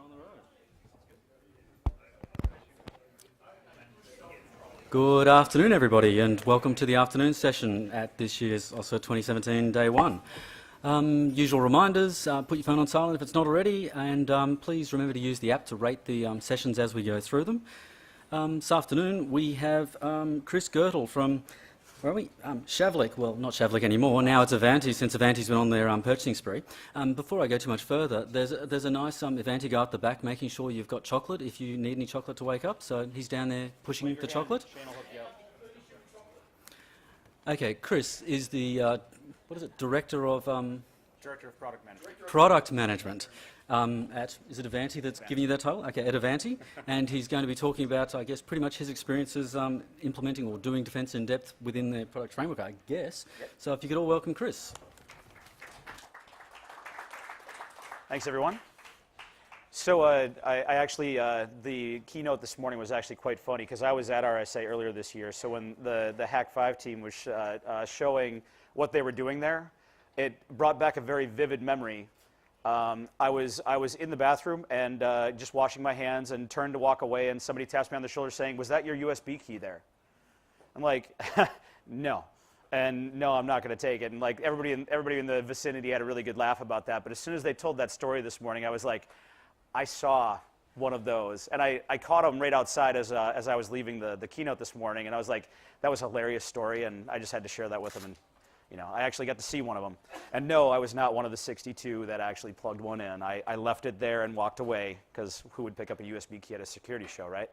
Show on the road. Good afternoon, everybody, and welcome to the afternoon session at this year's AusCERT 2017 Day 1. Usual reminders, put your phone on silent if it's not already, and please remember to use the app to rate the sessions as we go through them. This afternoon we have Chris Goettl from, where are we? Shavlik, well, not Shavlik anymore, now it's Avanti, since Avanti's been on their purchasing spree. Before I go too much further, there's a nice Avanti guy at the back making sure you've got chocolate if you need any chocolate to wake up, so he's down there pushing the chocolate. Shane will hook you up. Okay, Chris is the, what is it, Director of Product Management. Product Management at, is it Avanti that's giving you that title? Okay, at Avanti. And he's going to be talking about, I guess, pretty much his experiences implementing or doing defence in depth within their product framework, I guess. Yep. So if you could all welcome Chris. Thanks, everyone. So I actually, the keynote this morning was actually quite funny because I was at RSA earlier this year. So when the Hack 5 team was showing what they were doing there, it brought back a very vivid memory. I was in the bathroom and just washing my hands and turned to walk away, and somebody taps me on the shoulder saying, "Was that your USB key there?" I'm like, "No." And no, I'm not going to take it. And like everybody in the vicinity had a really good laugh about that. But as soon as they told that story this morning, I was like, I saw one of those, and I caught him right outside as I was leaving the keynote this morning, and I was like, that was a hilarious story, and I just had to share that with him. And you know, I actually got to see one of them. And no, I was not one of the 62 that actually plugged one in. I left it there and walked away, because who would pick up a USB key at a security show, right?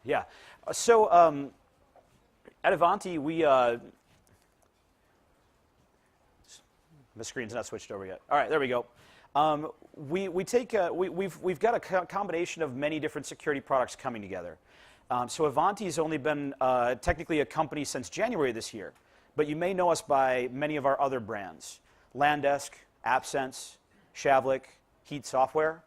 Yeah. So at Avanti, we the screen's not switched over yet. All right, there we go. We've got a combination of many different security products coming together. So Avanti's only been technically a company since January this year. But you may know us by many of our other brands: Landesk, AppSense, Shavlik, Heat Software.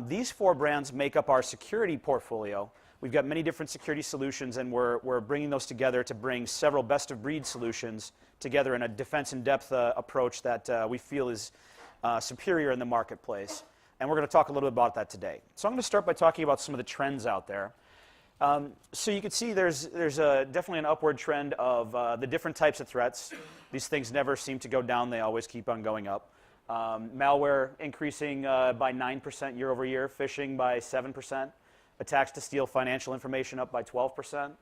These four brands make up our security portfolio. We've got many different security solutions, and we're bringing those together to bring several best-of-breed solutions together in a defense-in-depth approach that we feel is superior in the marketplace. And we're going to talk a little bit about that today. So I'm going to start by talking about some of the trends out there. So you can see there's definitely an upward trend of the different types of threats. These things never seem to go down. They always keep on going up. Malware increasing by 9% year over year, phishing by 7%, attacks to steal financial information up by 12%,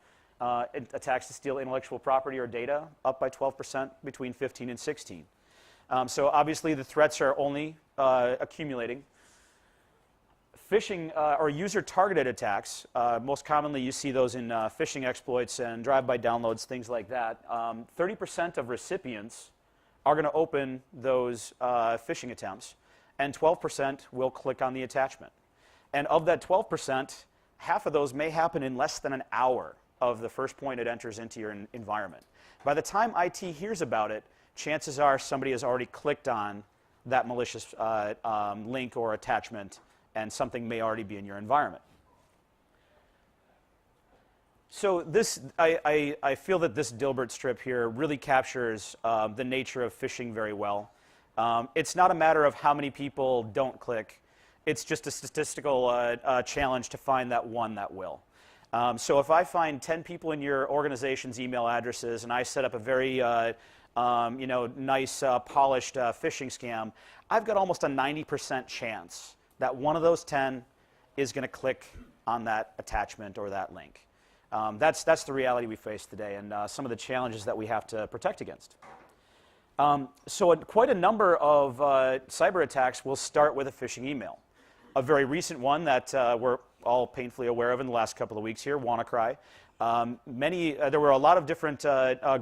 attacks to steal intellectual property or data up by 12% between 15 and 16. So obviously the threats are only accumulating. Phishing or user-targeted attacks, most commonly you see those in phishing exploits and drive-by downloads, things like that. 30% of recipients are going to open those phishing attempts, and 12% will click on the attachment. And of that 12%, half of those may happen in less than an hour of the first point it enters into your environment. By the time IT hears about it, chances are somebody has already clicked on that malicious link or attachment, and something may already be in your environment. So this, I feel that this Dilbert strip here really captures the nature of phishing very well. It's not a matter of how many people don't click. It's just a statistical challenge to find that one that will. So if I find 10 people in your organization's email addresses, and I set up a very nice, polished phishing scam, I've got almost a 90% chance that one of those 10 is going to click on that attachment or that link. That's the reality we face today, and some of the challenges that we have to protect against. So quite a number of cyber attacks will start with a phishing email. A very recent one that we're all painfully aware of in the last couple of weeks here, WannaCry. There were a lot of different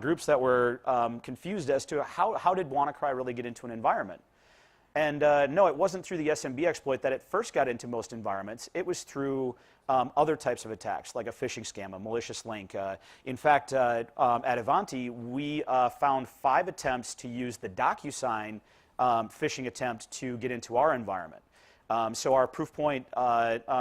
groups that were confused as to how did WannaCry really get into an environment. And no, it wasn't through the SMB exploit that it first got into most environments. It was through other types of attacks, like a phishing scam, a malicious link. In fact, at Avanti, we found 5 attempts to use the DocuSign phishing attempt to get into our environment. So our Proofpoint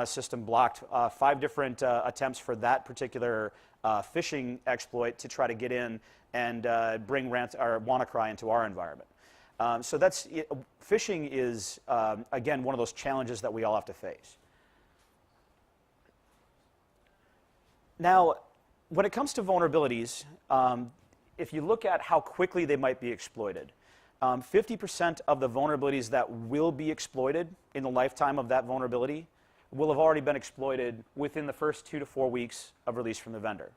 system blocked 5 different attempts for that particular phishing exploit to try to get in and bring WannaCry into our environment. So phishing is, again, one of those challenges that we all have to face. Now, when it comes to vulnerabilities, if you look at how quickly they might be exploited, 50% of the vulnerabilities that will be exploited in the lifetime of that vulnerability will have already been exploited within the first 2 to 4 weeks of release from the vendor.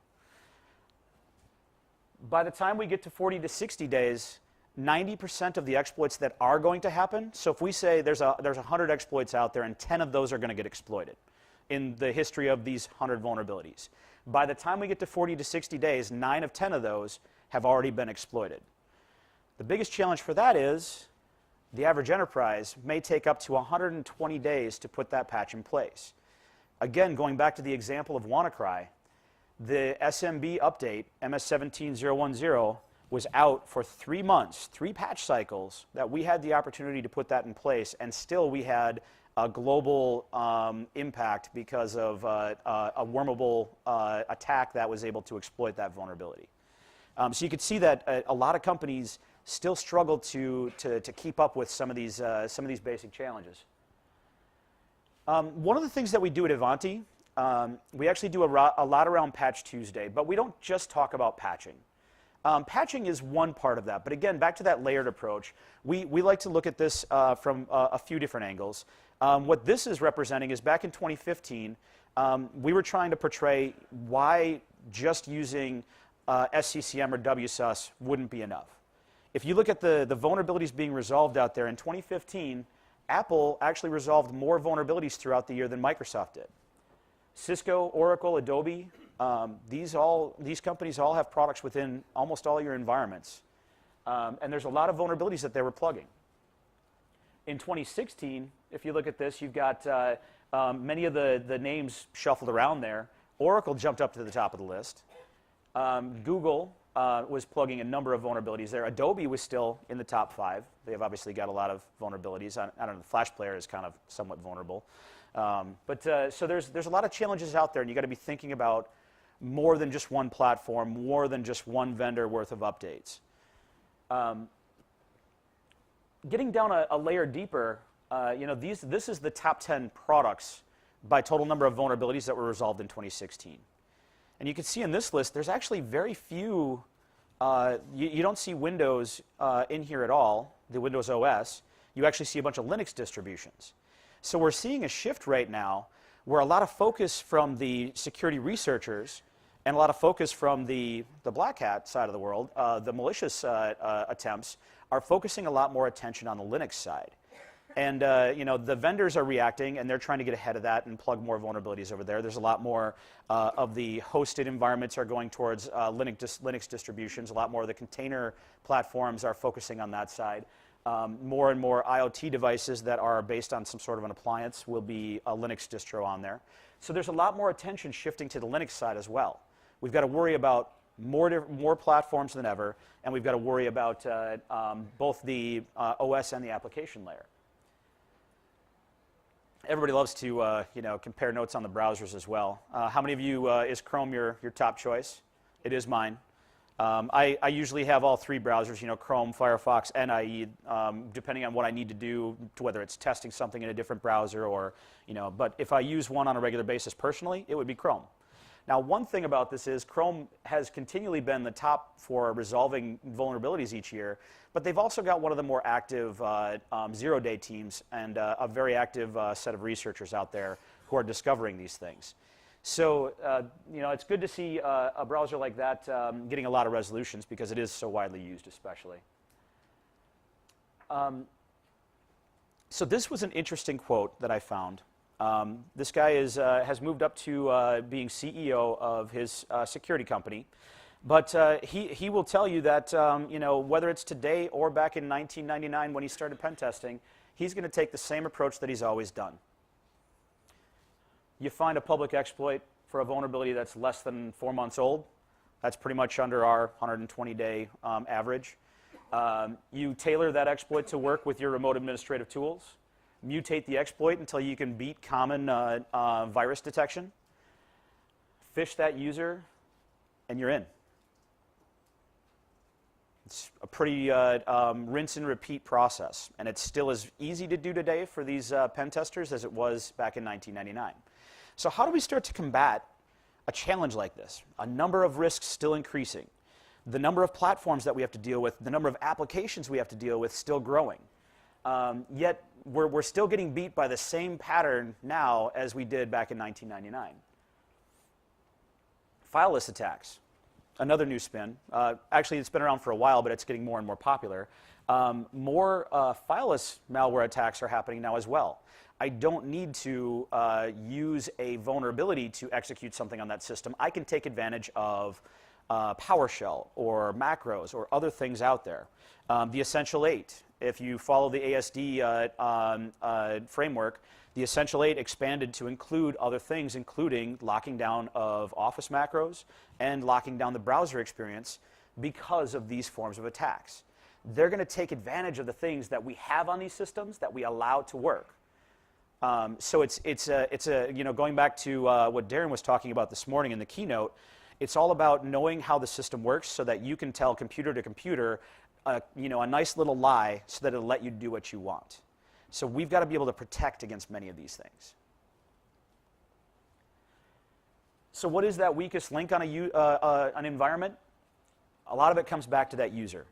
By the time we get to 40 to 60 days, 90% of the exploits that are going to happen, so if we say there's 100 exploits out there and 10 of those are going to get exploited in the history of these 100 vulnerabilities, by the time we get to 40 to 60 days, 9 of 10 of those have already been exploited. The biggest challenge for that is the average enterprise may take up to 120 days to put that patch in place. Again, going back to the example of WannaCry, the SMB update, MS17010, was out for 3 months, 3 patch cycles, that we had the opportunity to put that in place, and still we had a global impact because of a wormable attack that was able to exploit that vulnerability. So you could see that a lot of companies still struggle to keep up with some of these basic challenges. One of the things that we do at Ivanti, we actually do a lot around Patch Tuesday, but we don't just talk about patching. Patching is one part of that, but again, back to that layered approach, we like to look at this from a few different angles. What this is representing is back in 2015, we were trying to portray why just using SCCM or WSUS wouldn't be enough. If you look at the vulnerabilities being resolved out there in 2015, Apple actually resolved more vulnerabilities throughout the year than Microsoft did. Cisco, Oracle, Adobe, these companies all have products within almost all your environments. And there's a lot of vulnerabilities that they were plugging. In 2016, if you look at this, you've got many of the names shuffled around there. Oracle jumped up to the top of the list. Google was plugging a number of vulnerabilities there. Adobe was still in the top 5. They have obviously got a lot of vulnerabilities. I don't know, the Flash player is kind of somewhat vulnerable. So there's a lot of challenges out there, and you got to be thinking about more than just one platform, more than just one vendor worth of updates. Getting down a layer deeper, this is the top 10 products by total number of vulnerabilities that were resolved in 2016. And you can see in this list, there's actually very few, you don't see Windows in here at all, the Windows OS. You actually see a bunch of Linux distributions. So we're seeing a shift right now where a lot of focus from the security researchers and a lot of focus from the black hat side of the world, the malicious attempts, are focusing a lot more attention on the Linux side. And the vendors are reacting, and they're trying to get ahead of that and plug more vulnerabilities over there. There's a lot more of the hosted environments are going towards Linux distributions. A lot more of the container platforms are focusing on that side. More and more IoT devices that are based on some sort of an appliance will be a Linux distro on there. So there's a lot more attention shifting to the Linux side as well. We've got to worry about more platforms than ever, and we've got to worry about both the OS and the application layer. Everybody loves to compare notes on the browsers as well. How many of you is Chrome your top choice? It is mine. I usually have all 3 browsers, Chrome, Firefox, and IE, depending on what I need to do, to whether it's testing something in a different browser or, but if I use one on a regular basis personally, it would be Chrome. Now, one thing about this is Chrome has continually been the top for resolving vulnerabilities each year, but they've also got one of the more active zero-day teams and a very active set of researchers out there who are discovering these things. So, it's good to see a browser like that getting a lot of resolutions because it is so widely used, especially. So this was an interesting quote that I found. This guy has moved up to being CEO of his security company, but he will tell you that whether it's today or back in 1999 when he started pen testing, he's going to take the same approach that he's always done. You find a public exploit for a vulnerability that's less than 4 months old. That's pretty much under our 120-day average. You tailor that exploit to work with your remote administrative tools. Mutate the exploit until you can beat common virus detection. Phish that user, and you're in. It's a pretty rinse and repeat process, and it's still as easy to do today for these pen testers as it was back in 1999. So how do we start to combat a challenge like this? A number of risks still increasing. The number of platforms that we have to deal with, the number of applications we have to deal with still growing. Yet we're still getting beat by the same pattern now as we did back in 1999. Fileless attacks, another new spin. Actually, it's been around for a while, but it's getting more and more popular. More fileless malware attacks are happening now as well. I don't need to use a vulnerability to execute something on that system. I can take advantage of PowerShell or macros or other things out there. The Essential 8, if you follow the ASD framework, the Essential 8 expanded to include other things, including locking down of Office macros and locking down the browser experience because of these forms of attacks. They're going to take advantage of the things that we have on these systems that we allow to work. So it's going back to what Darren was talking about this morning in the keynote. It's all about knowing how the system works so that you can tell computer to computer, a nice little lie so that it'll let you do what you want. So we've got to be able to protect against many of these things. So what is that weakest link on an environment? A lot of it comes back to that user.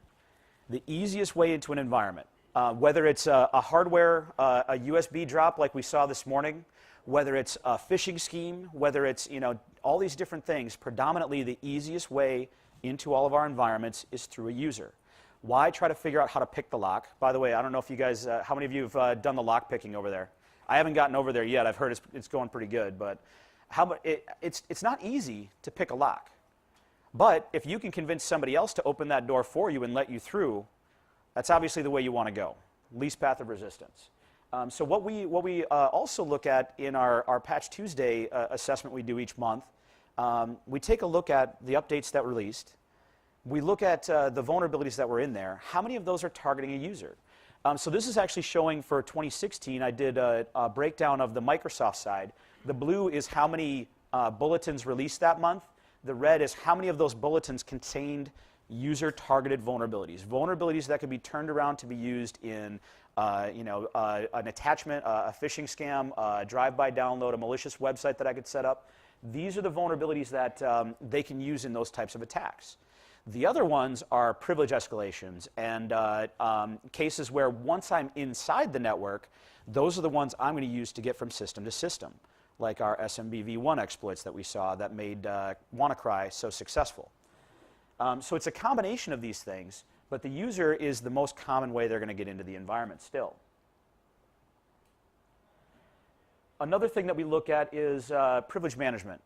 The easiest way into an environment, whether it's a hardware, a USB drop like we saw this morning, whether it's a phishing scheme, whether it's all these different things, predominantly the easiest way into all of our environments is through a user. Why try to figure out how to pick the lock? By the way, I don't know if you guys, how many of you have done the lock picking over there? I haven't gotten over there yet. I've heard it's going pretty good, but it's not easy to pick a lock. But if you can convince somebody else to open that door for you and let you through, that's obviously the way you want to go. Least path of resistance. So what we also look at in our Patch Tuesday assessment we do each month, we take a look at the updates that were released. We look at the vulnerabilities that were in there. How many of those are targeting a user? So this is actually showing for 2016. I did a breakdown of the Microsoft side. The blue is how many bulletins released that month. The red is how many of those bulletins contained user-targeted vulnerabilities. Vulnerabilities that could be turned around to be used in an attachment, a phishing scam, a drive-by download, a malicious website that I could set up. These are the vulnerabilities that they can use in those types of attacks. The other ones are privilege escalations and cases where once I'm inside the network, those are the ones I'm going to use to get from system to system, like our SMBv1 exploits that we saw that made WannaCry so successful. So it's a combination of these things, but the user is the most common way they're going to get into the environment still. Another thing that we look at is privilege management.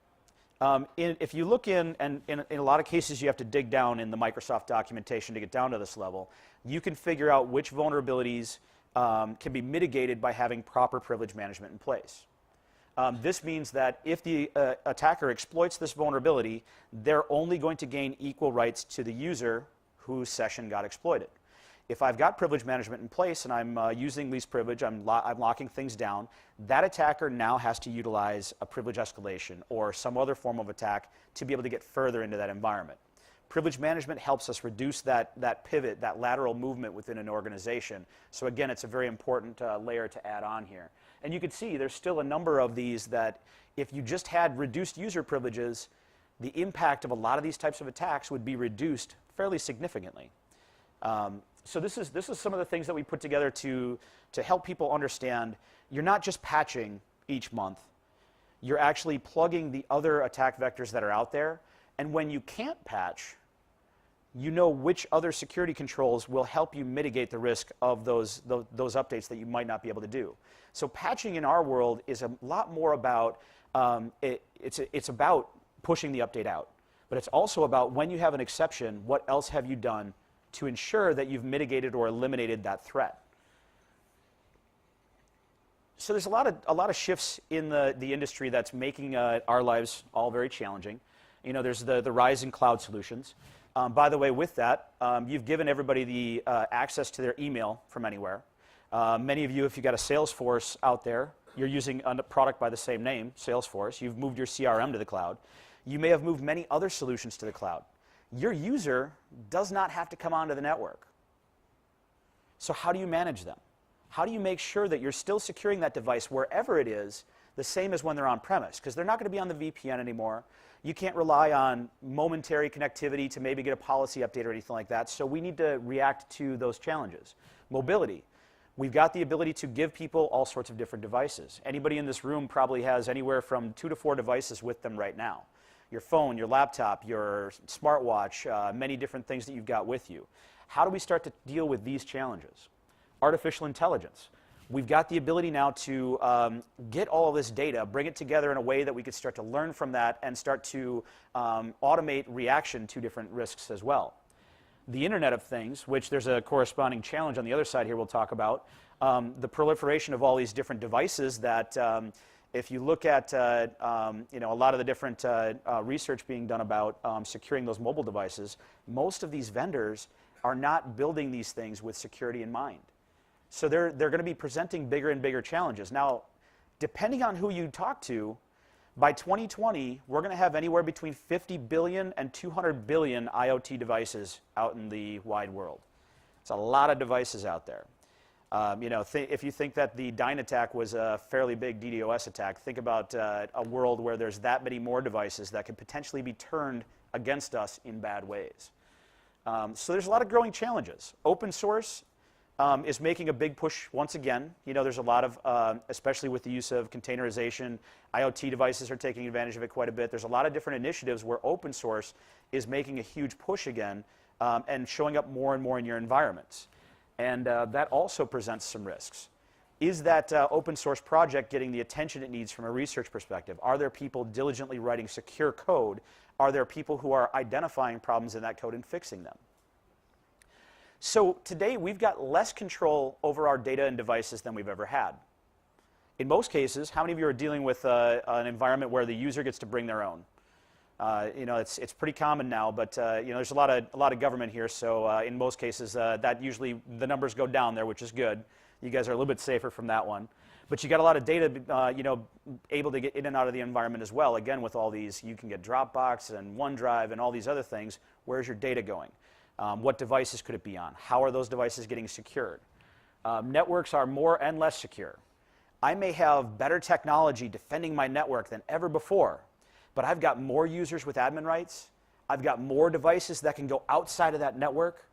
If you look in a lot of cases you have to dig down in the Microsoft documentation to get down to this level, you can figure out which vulnerabilities can be mitigated by having proper privilege management in place. This means that if the attacker exploits this vulnerability, they're only going to gain equal rights to the user whose session got exploited. If I've got privilege management in place and I'm using least privilege, I'm locking things down, that attacker now has to utilize a privilege escalation or some other form of attack to be able to get further into that environment. Privilege management helps us reduce that pivot, that lateral movement within an organization. So again, it's a very important layer to add on here. And you can see there's still a number of these that if you just had reduced user privileges, the impact of a lot of these types of attacks would be reduced fairly significantly. So this is some of the things that we put together to help people understand you're not just patching each month, you're actually plugging the other attack vectors that are out there, and when you can't patch, you know which other security controls will help you mitigate the risk of those updates that you might not be able to do. So patching in our world is a lot more about, it's about pushing the update out, but it's also about when you have an exception, what else have you done to ensure that you've mitigated or eliminated that threat. So there's a lot of shifts in the industry that's making our lives all very challenging. You know, there's the rise in cloud solutions. By the way, with that, you've given everybody the access to their email from anywhere. Many of you, if you've got a Salesforce out there, you're using a product by the same name, Salesforce. You've moved your CRM to the cloud. You may have moved many other solutions to the cloud. your user does not have to come onto the network. So how do you manage them? How do you make sure that you're still securing that device wherever it is, the same as when they're on premise? Because they're not going to be on the VPN anymore. You can't rely on momentary connectivity to maybe get a policy update or anything like that. So we need to react to those challenges. Mobility. We've got the ability to give people all sorts of different devices. Anybody in this room probably has anywhere from 2 to 4 devices with them right now. Your phone, your laptop, your smartwatch, many different things that you've got with you. How do we start to deal with these challenges? Artificial intelligence. We've got the ability now to get all of this data, bring it together in a way that we could start to learn from that and start to automate reaction to different risks as well. The Internet of Things, which there's a corresponding challenge on the other side here we'll talk about, the proliferation of all these different devices that if you look at a lot of the different research being done about securing those mobile devices, most of these vendors are not building these things with security in mind. So they're going to be presenting bigger and bigger challenges. Now, depending on who you talk to, by 2020, we're going to have anywhere between 50 billion and 200 billion IoT devices out in the wide world. It's a lot of devices out there. If you think that the Dyn attack was a fairly big DDoS attack, think about a world where there's that many more devices that could potentially be turned against us in bad ways. So there's a lot of growing challenges. Open source is making a big push once again. There's a lot of, especially with the use of containerization, IoT devices are taking advantage of it quite a bit. There's a lot of different initiatives where open source is making a huge push again and showing up more and more in your environments. And that also presents some risks. Is that open source project getting the attention it needs from a research perspective? Are there people diligently writing secure code? Are there people who are identifying problems in that code and fixing them? So today we've got less control over our data and devices than we've ever had. In most cases, how many of you are dealing with an environment where the user gets to bring their own? It's pretty common now, but there's a lot of government here, so in most cases that usually the numbers go down there, which is good. You guys are a little bit safer from that one. But you got a lot of data, able to get in and out of the environment as well. Again, with all these, you can get Dropbox and OneDrive and all these other things. Where's your data going? What devices could it be on? How are those devices getting secured? Networks are more and less secure. I may have better technology defending my network than ever before, but I've got more users with admin rights. I've got more devices that can go outside of that network,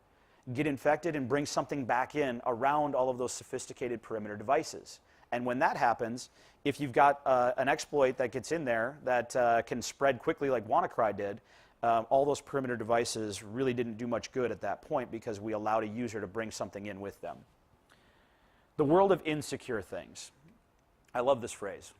get infected, and bring something back in around all of those sophisticated perimeter devices. And when that happens, if you've got an exploit that gets in there that can spread quickly like WannaCry did, all those perimeter devices really didn't do much good at that point because we allowed a user to bring something in with them. The world of insecure things. I love this phrase.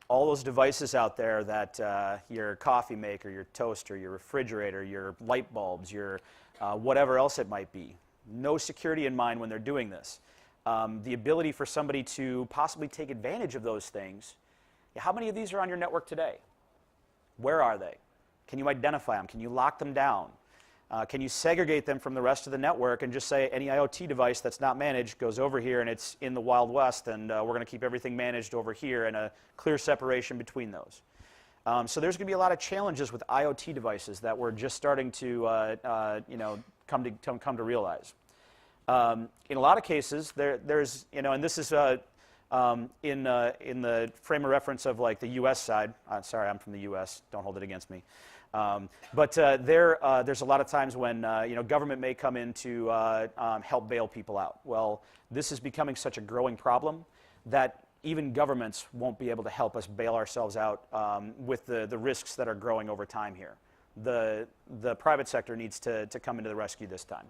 All those devices out there that your coffee maker, your toaster, your refrigerator, your light bulbs, your whatever else it might be. No security in mind when they're doing this. The ability for somebody to possibly take advantage of those things. How many of these are on your network today? Where are they? Can you identify them? Can you lock them down? Can you segregate them from the rest of the network and just say any IoT device that's not managed goes over here and it's in the Wild West and we're going to keep everything managed over here and a clear separation between those. So there's going to be a lot of challenges with IoT devices that we're just starting to come to realize. In a lot of cases, there's and this is in the frame of reference of like the U.S. side. Sorry, I'm from the U.S. Don't hold it against me. There's a lot of times when government may come in to help bail people out. Well, this is becoming such a growing problem that even governments won't be able to help us bail ourselves out with the risks that are growing over time here. The private sector needs to come into the rescue this time.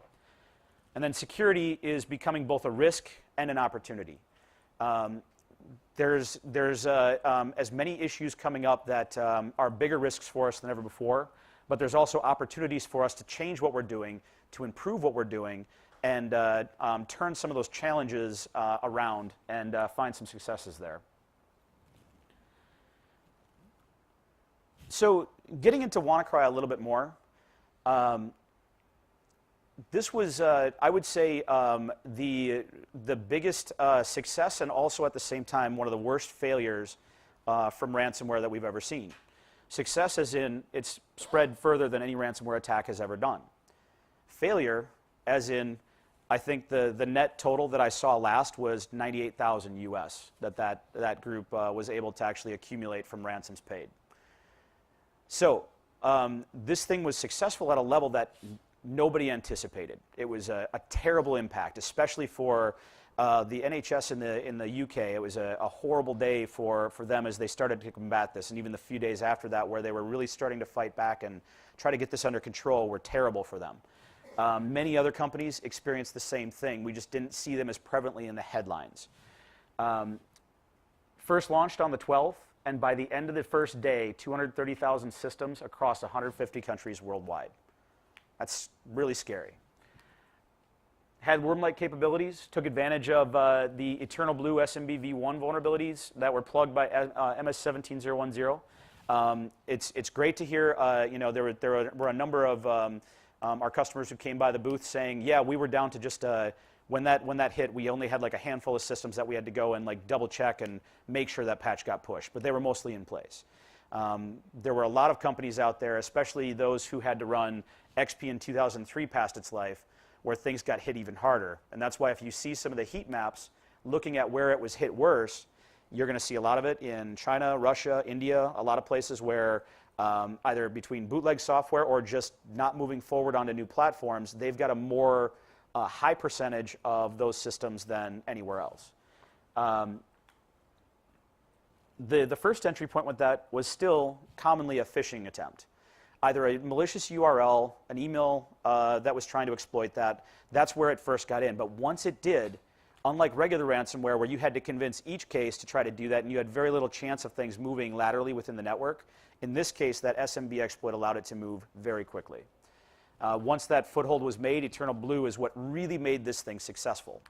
And then security is becoming both a risk and an opportunity. There's as many issues coming up that are bigger risks for us than ever before, but there's also opportunities for us to change what we're doing, to improve what we're doing, and turn some of those challenges around and find some successes there. So getting into WannaCry a little bit more, this was, I would say, the biggest success and also at the same time one of the worst failures from ransomware that we've ever seen. Success as in it's spread further than any ransomware attack has ever done. Failure as in I think the net total that I saw last was 98,000 US that group was able to actually accumulate from ransoms paid. So this thing was successful at a level that nobody anticipated. It was a terrible impact, especially for the NHS in the UK. It was a horrible day for them as they started to combat this, and even the few days after that where they were really starting to fight back and try to get this under control were terrible for them. Many other companies experienced the same thing. We just didn't see them as prevalently in the headlines. First launched on the 12th, and by the end of the first day, 230,000 systems across 150 countries worldwide. That's really scary. Had worm-like capabilities, took advantage of the Eternal Blue SMB v1 vulnerabilities that were plugged by MS17010. It's great to hear, there were a number of our customers who came by the booth saying, yeah, we were down to just, when that hit, we only had like a handful of systems that we had to go and like double check and make sure that patch got pushed, but they were mostly in place. There were a lot of companies out there, especially those who had to run XP in 2003 past its life, where things got hit even harder. And that's why if you see some of the heat maps looking at where it was hit worse, you're going to see a lot of it in China, Russia, India, a lot of places where either between bootleg software or just not moving forward onto new platforms, they've got a more high percentage of those systems than anywhere else. The first entry point with that was still commonly a phishing attempt. Either a malicious URL, an email that was trying to exploit that, that's where it first got in. But once it did, unlike regular ransomware where you had to convince each case to try to do that and you had very little chance of things moving laterally within the network, in this case, that SMB exploit allowed it to move very quickly. Once that foothold was made, Eternal Blue is what really made this thing successful.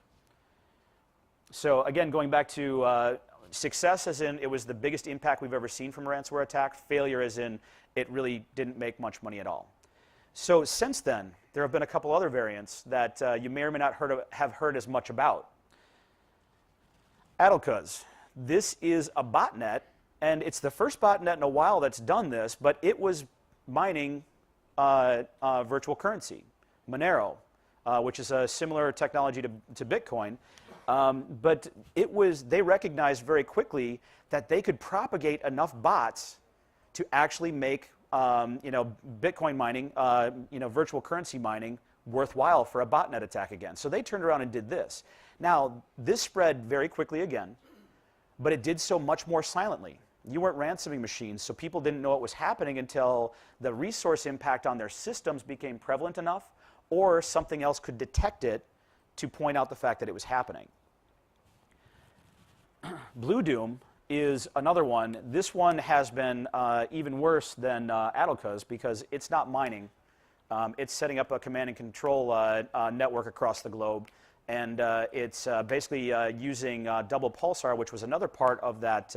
So again, going back to success as in it was the biggest impact we've ever seen from a ransomware attack, failure as in it really didn't make much money at all. So since then, there have been a couple other variants that you may or may not have heard as much about. AusCERT. This is a botnet, and it's the first botnet in a while that's done this, but it was mining virtual currency, Monero, which is a similar technology to Bitcoin. But they recognized very quickly that they could propagate enough bots to actually make Bitcoin mining, virtual currency mining, worthwhile for a botnet attack again. So they turned around and did this. Now, this spread very quickly again, but it did so much more silently. You weren't ransoming machines, so people didn't know what was happening until the resource impact on their systems became prevalent enough, or something else could detect it to point out the fact that it was happening. Blue Doom is another one. This one has been even worse than AusCERT because it's not mining. It's setting up a command and control network across the globe, and it's basically using double pulsar, which was another part of that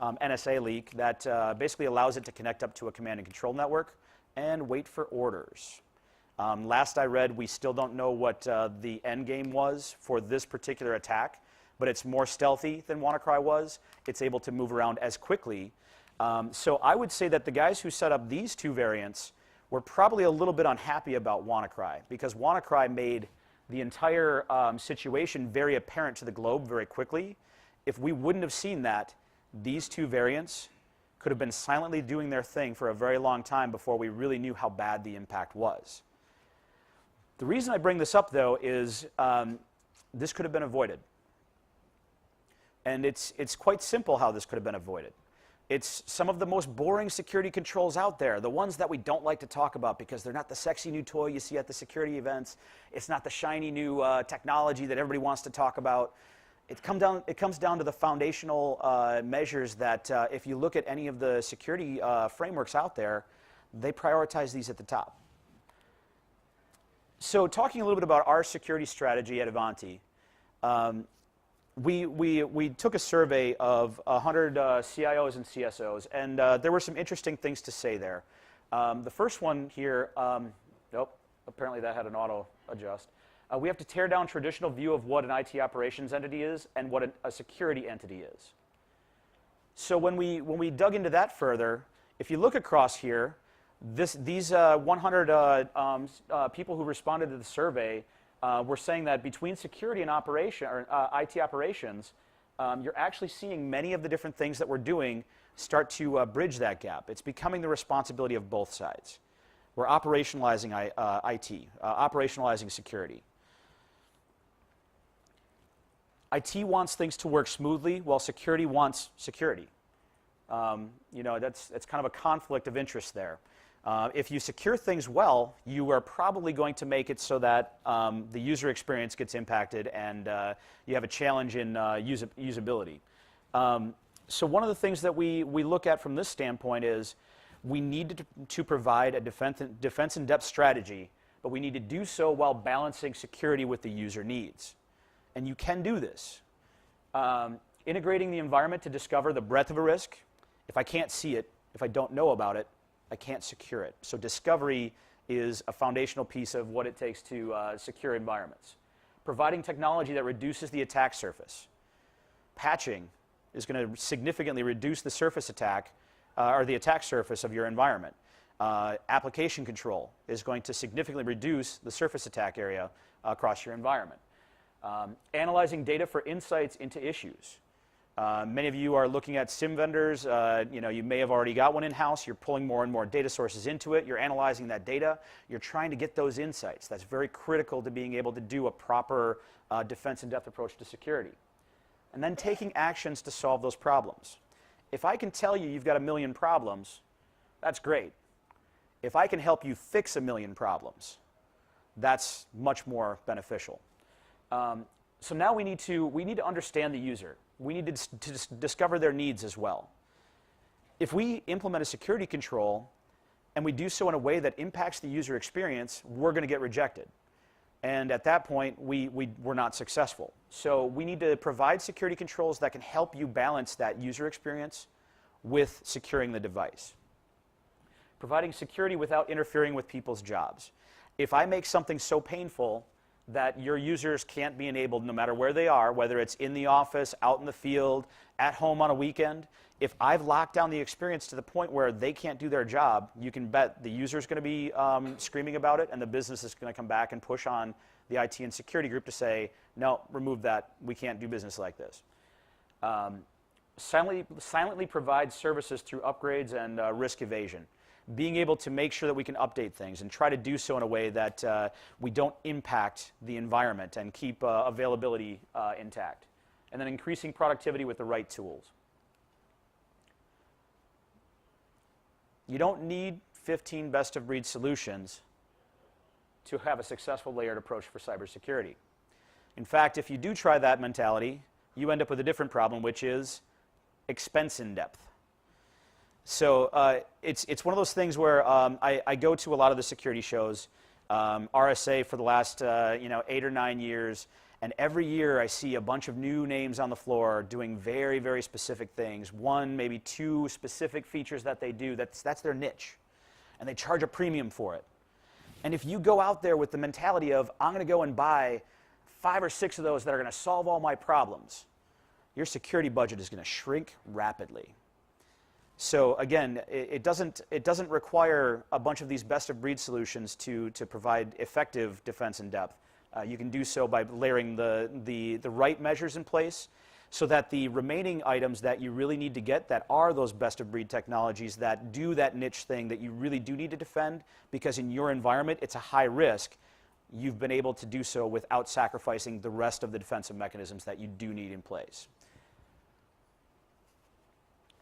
NSA leak that basically allows it to connect up to a command and control network and wait for orders. Last I read, we still don't know what the end game was for this particular attack, but it's more stealthy than WannaCry was. It's able to move around as quickly. So I would say that the guys who set up these two variants were probably a little bit unhappy about WannaCry because WannaCry made the entire situation very apparent to the globe very quickly. If we wouldn't have seen that, these two variants could have been silently doing their thing for a very long time before we really knew how bad the impact was. The reason I bring this up, though, is this could have been avoided. And it's quite simple how this could have been avoided. It's some of the most boring security controls out there, the ones that we don't like to talk about because they're not the sexy new toy you see at the security events. It's not the shiny new technology that everybody wants to talk about. It comes down to the foundational measures that if you look at any of the security frameworks out there, they prioritize these at the top. So talking a little bit about our security strategy at Ivanti, we took a survey of 100 CIOs and CSOs, and there were some interesting things to say there. The first one here, nope, apparently that had an auto adjust. We have to tear down traditional view of what an IT operations entity is and what a security entity is. So when we dug into that further, If you look across here, these 100 people who responded to the survey were saying that between security and IT operations, you're actually seeing many of the different things that we're doing start to bridge that gap. It's becoming the responsibility of both sides. We're operationalizing IT, operationalizing security. IT wants things to work smoothly, while security wants security. You know, that's kind of a conflict of interest there. If you secure things well, you are probably going to make it so that the user experience gets impacted and you have a challenge in usability. So one of the things that we look at from this standpoint is we need to provide a defense in depth strategy, but we need to do so while balancing security with the user needs. And you can do this. Integrating the environment to discover the breadth of a risk. If I can't see it, if I don't know about it, I can't secure it. So discovery is a foundational piece of what it takes to secure environments. Providing technology that reduces the attack surface. Patching is going to significantly reduce the surface attack or the attack surface of your environment. Application control is going to significantly reduce the surface attack area across your environment. Analyzing data for insights into issues. Many of you are looking at SIM vendors. You know, you may have already got one in-house. You're pulling more and more data sources into it. You're analyzing that data. You're trying to get those insights. That's very critical to being able to do a proper defense in-depth approach to security. And then taking actions to solve those problems. If I can tell you you've got 1 million problems, that's great. If I can help you fix 1 million problems, that's much more beneficial. So now we need to understand the user. We need to discover their needs as well. If we implement a security control and we do so in a way that impacts the user experience, we're going to get rejected. And at that point, we're not successful. So we need to provide security controls that can help you balance that user experience with securing the device. Providing security without interfering with people's jobs. If I make something so painful that your users can't be enabled no matter where they are, whether it's in the office, out in the field, at home on a weekend, if I've locked down the experience to the point where they can't do their job, you can bet the user's going to be screaming about it, and the business is going to come back and push on the IT and security group to say, no, remove that, we can't do business like this. Silently provide services through upgrades and risk evasion. Being able to make sure that we can update things and try to do so in a way that we don't impact the environment and keep availability intact. And then increasing productivity with the right tools. You don't need 15 best-of-breed solutions to have a successful layered approach for cybersecurity. In fact, if you do try that mentality, you end up with a different problem, which is expense in depth. So it's one of those things where I go to a lot of the security shows, RSA for the last 8 or 9 years, and every year I see a bunch of new names on the floor doing very, very specific things. 1, maybe 2 specific features that they do. That's their niche, and they charge a premium for it. And if you go out there with the mentality of, I'm going to go and buy 5 or 6 of those that are going to solve all my problems, your security budget is going to shrink rapidly. So again, it doesn't require a bunch of these best-of-breed solutions to provide effective defense in depth. You can do so by layering the right measures in place so that the remaining items that you really need to get that are those best-of-breed technologies that do that niche thing that you really do need to defend, because in your environment it's a high risk, you've been able to do so without sacrificing the rest of the defensive mechanisms that you do need in place.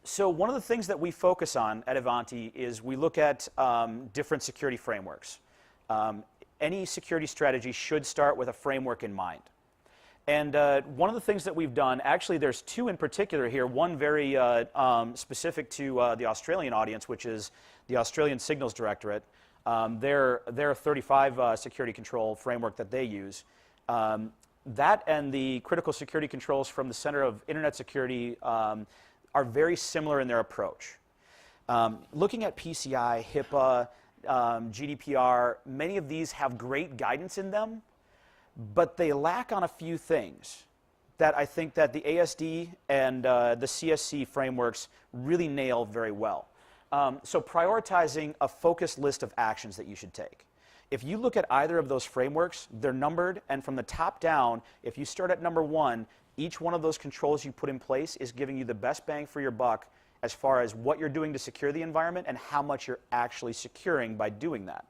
So one of the things that we focus on at Ivanti is we look at different security frameworks. Any security strategy should start with a framework in mind. And one of the things that we've done, actually there's 2 in particular here, one very specific to the Australian audience, which is the Australian Signals Directorate. Their 35 security control framework that they use. That and the critical security controls from the Center of Internet Security are very similar in their approach. Looking at PCI, HIPAA, GDPR, many of these have great guidance in them, but they lack on a few things that I think that the ASD and the CSC frameworks really nail very well. So prioritizing a focused list of actions that you should take. If you look at either of those frameworks, they're numbered, and from the top down, if you start at number 1, each one of those controls you put in place is giving you the best bang for your buck as far as what you're doing to secure the environment and how much you're actually securing by doing that.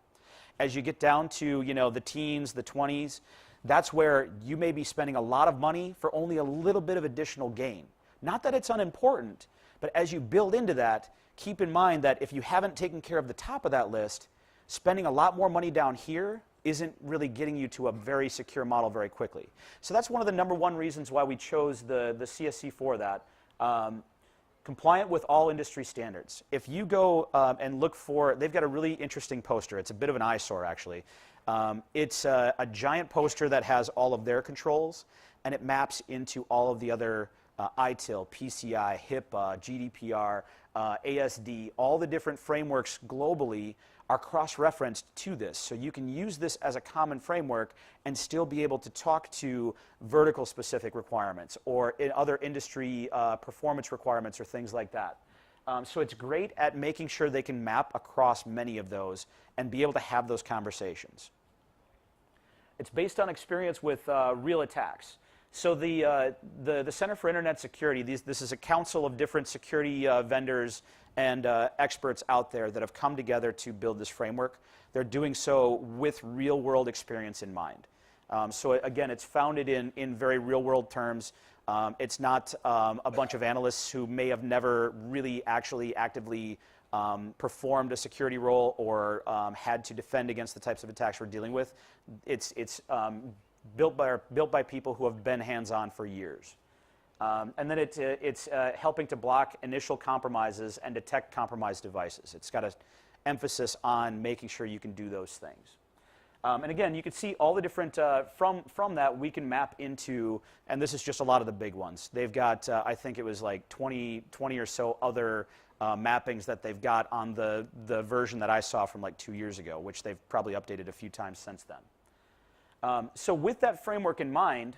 As you get down to, the teens, the 20s, that's where you may be spending a lot of money for only a little bit of additional gain. Not that it's unimportant, but as you build into that, keep in mind that if you haven't taken care of the top of that list, spending a lot more money down here isn't really getting you to a very secure model very quickly. So that's one of the number 1 reasons why we chose the CSC for that. Compliant with all industry standards. If you go and look for, they've got a really interesting poster. It's a bit of an eyesore, actually. It's a giant poster that has all of their controls, and it maps into all of the other ITIL, PCI, HIPAA, GDPR, ASD, all the different frameworks globally are cross-referenced to this. So you can use this as a common framework and still be able to talk to vertical-specific requirements or in other industry performance requirements or things like that. So it's great at making sure they can map across many of those and be able to have those conversations. It's based on experience with real attacks. So the Center for Internet Security, this is a council of different security vendors and experts out there that have come together to build this framework. They're doing so with real-world experience in mind. So again, it's founded in very real-world terms. It's not a bunch of analysts who may have never really actually actively performed a security role or had to defend against the types of attacks we're dealing with. It's built by people who have been hands-on for years. And then it's helping to block initial compromises and detect compromised devices. It's got an emphasis on making sure you can do those things. And again, you can see all the different, from that we can map into, and this is just a lot of the big ones. They've got, I think it was like 20 or so other mappings that they've got on the version that I saw from like 2 years ago, which they've probably updated a few times since then. So with that framework in mind,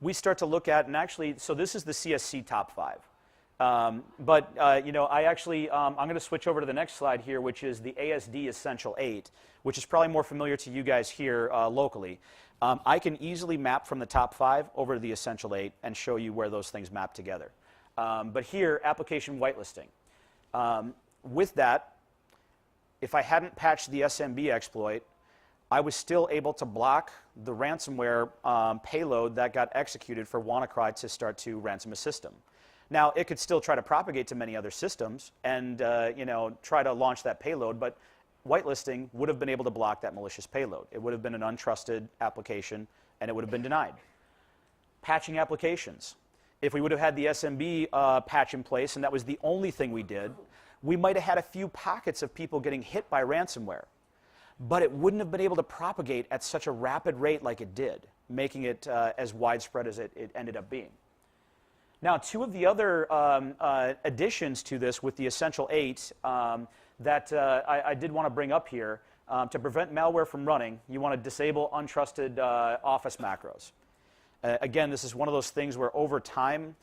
we start to look at, and actually, so this is the CSC top 5. But I actually, I'm going to switch over to the next slide here, which is the ASD Essential 8, which is probably more familiar to you guys here locally. I can easily map from the top 5 over to the Essential 8 and show you where those things map together. But here, application whitelisting. With that, if I hadn't patched the SMB exploit, I was still able to block the ransomware payload that got executed for WannaCry to start to ransom a system. Now, it could still try to propagate to many other systems and try to launch that payload, but whitelisting would have been able to block that malicious payload. It would have been an untrusted application, and it would have been denied. Patching applications. If we would have had the SMB patch in place, and that was the only thing we did, we might have had a few pockets of people getting hit by ransomware. But it wouldn't have been able to propagate at such a rapid rate like it did, making it as widespread as it ended up being. Now, 2 of the other additions to this with the Essential 8 that I did want to bring up here, to prevent malware from running, you want to disable untrusted Office macros. Again, this is one of those things where over time,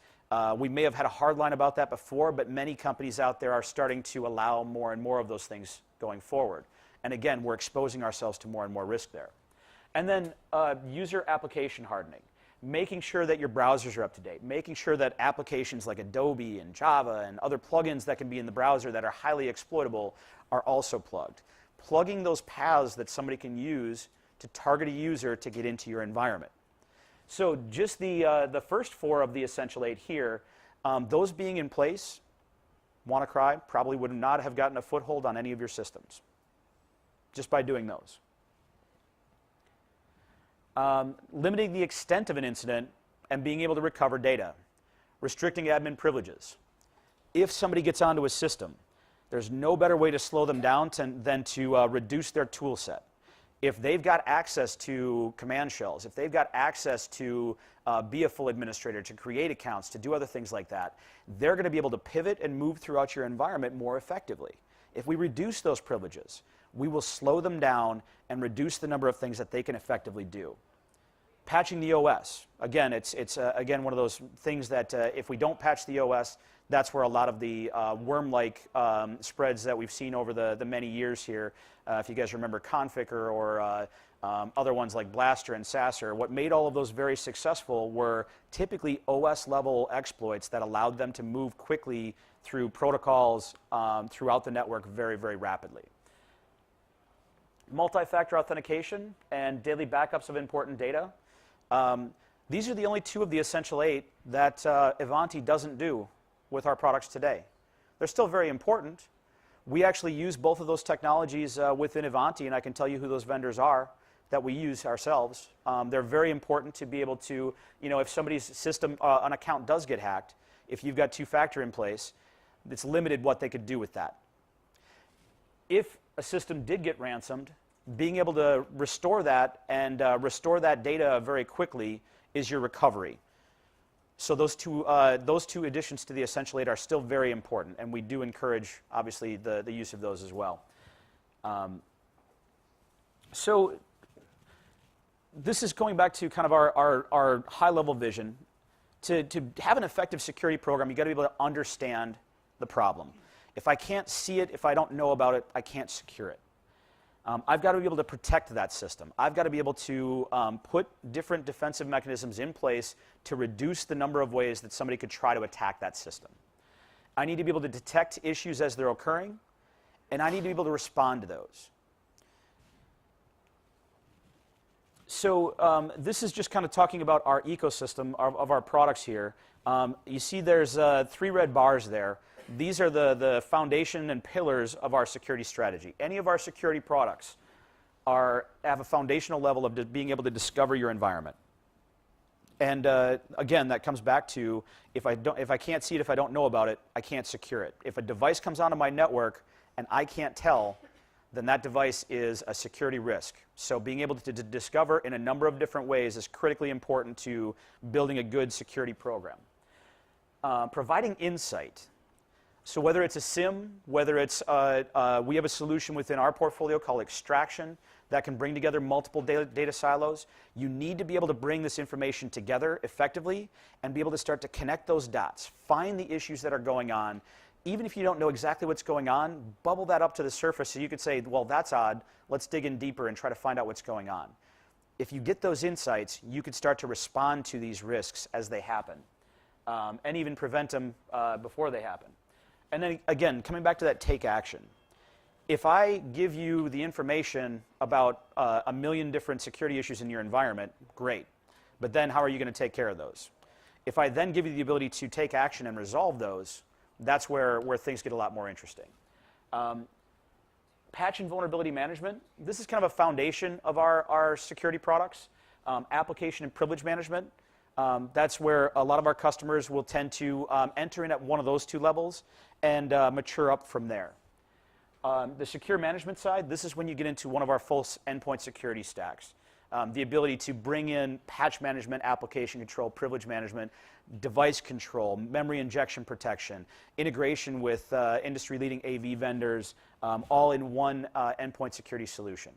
we may have had a hard line about that before, but many companies out there are starting to allow more and more of those things going forward. And again, we're exposing ourselves to more and more risk there. And then user application hardening, making sure that your browsers are up to date, making sure that applications like Adobe and Java and other plugins that can be in the browser that are highly exploitable are also plugged. Plugging those paths that somebody can use to target a user to get into your environment. So just the first 4 of the Essential 8 here, those being in place, WannaCry probably would not have gotten a foothold on any of your systems, just by doing those. Limiting the extent of an incident and being able to recover data. Restricting admin privileges. If somebody gets onto a system, there's no better way to slow them down than to reduce their tool set. If they've got access to command shells, if they've got access to be a full administrator, to create accounts, to do other things like that, they're going to be able to pivot and move throughout your environment more effectively. If we reduce those privileges, we will slow them down and reduce the number of things that they can effectively do. Patching the OS. Again, it's again one of those things that if we don't patch the OS, that's where a lot of the worm-like spreads that we've seen over the many years here, if you guys remember Conficker or other ones like Blaster and Sasser, what made all of those very successful were typically OS-level exploits that allowed them to move quickly through protocols throughout the network very, very rapidly. Multi-factor authentication and daily backups of important data. These are the only two of the Essential 8 that Ivanti doesn't do with our products today. They're still very important. We actually use both of those technologies within Ivanti, and I can tell you who those vendors are that we use ourselves. They're very important to be able to, if somebody's system, an account does get hacked, if you've got two-factor in place, it's limited what they could do with that. If a system did get ransomed, being able to restore that and restore that data very quickly is your recovery. So those two additions to the Essential 8 are still very important, and we do encourage, obviously, the use of those as well. So this is going back to kind of our high-level vision. To have an effective security program, you've got to be able to understand the problem. If I can't see it, if I don't know about it, I can't secure it. I've got to be able to protect that system. I've got to be able to put different defensive mechanisms in place to reduce the number of ways that somebody could try to attack that system. I need to be able to detect issues as they're occurring, and I need to be able to respond to those. So this is just kind of talking about our ecosystem of our products here. You see there's 3 red bars there. These are the foundation and pillars of our security strategy. Any of our security products have a foundational level of being able to discover your environment. And again, that comes back to if I can't see it, if I don't know about it, I can't secure it. If a device comes onto my network and I can't tell, then that device is a security risk. So being able to discover in a number of different ways is critically important to building a good security program. Providing insight. So whether it's a SIM, whether it's, we have a solution within our portfolio called extraction that can bring together multiple data silos. You need to be able to bring this information together effectively and be able to start to connect those dots, find the issues that are going on. Even if you don't know exactly what's going on, bubble that up to the surface so you could say, well, that's odd, let's dig in deeper and try to find out what's going on. If you get those insights, you could start to respond to these risks as they happen and even prevent them before they happen. And then again, coming back to that take action. If I give you the information about a million different security issues in your environment, great. But then how are you going to take care of those? If I then give you the ability to take action and resolve those, that's where things get a lot more interesting. Patch and vulnerability management. This is kind of a foundation of our security products. Application and privilege management. That's where a lot of our customers will tend to enter in at one of those 2 levels and mature up from there. The secure management side, this is when you get into one of our full endpoint security stacks. The ability to bring in patch management, application control, privilege management, device control, memory injection protection, integration with industry-leading AV vendors, all in one endpoint security solution.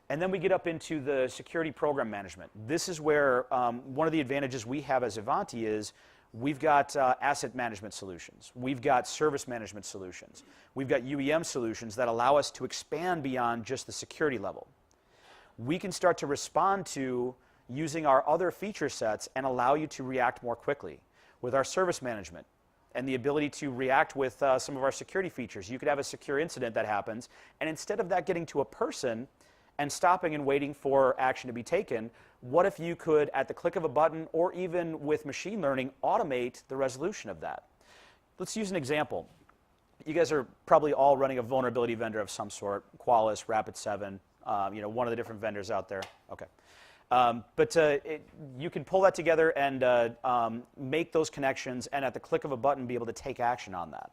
And then we get up into the security program management. This is where one of the advantages we have as Ivanti is we've got asset management solutions. We've got service management solutions. We've got UEM solutions that allow us to expand beyond just the security level. We can start to respond to using our other feature sets and allow you to react more quickly. With our service management and the ability to react with some of our security features, you could have a secure incident that happens, and instead of that getting to a person and stopping and waiting for action to be taken, what if you could, at the click of a button or even with machine learning, automate the resolution of that? Let's use an example. You guys are probably all running a vulnerability vendor of some sort, Qualys, Rapid7, one of the different vendors out there. Okay. You can pull that together and make those connections and at the click of a button be able to take action on that.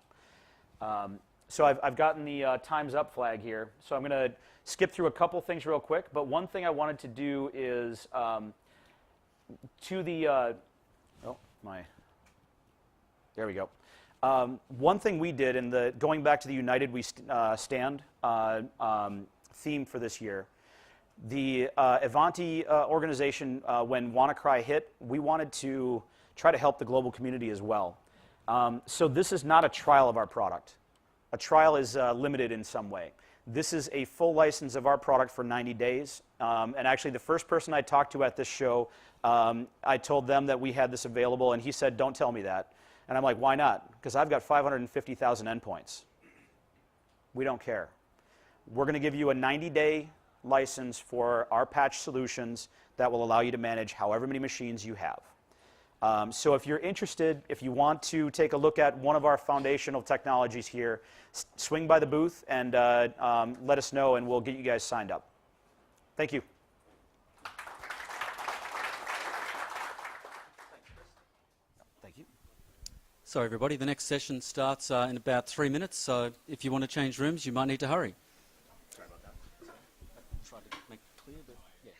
So I've gotten the time's up flag here. So I'm going to skip through a couple things real quick. But one thing I wanted to do is there we go. One thing we did in going back to the United We Stand theme for this year, The Ivanti organization, when WannaCry hit, we wanted to try to help the global community as well. So this is not a trial of our product. A trial is limited in some way. This is a full license of our product for 90 days. And actually, the first person I talked to at this show, I told them that we had this available, and he said, "Don't tell me that." And I'm like, "Why not?" Because I've got 550,000 endpoints. We don't care. We're going to give you a 90-day license for our patch solutions that will allow you to manage however many machines you have. So if you're interested, if you want to take a look at one of our foundational technologies here, swing by the booth and let us know, and we'll get you guys signed up. Thank you. Thank you. So everybody, the next session starts in about 3 minutes, so if you want to change rooms, you might need to hurry. Sorry about that. I tried to make it clear, but yeah.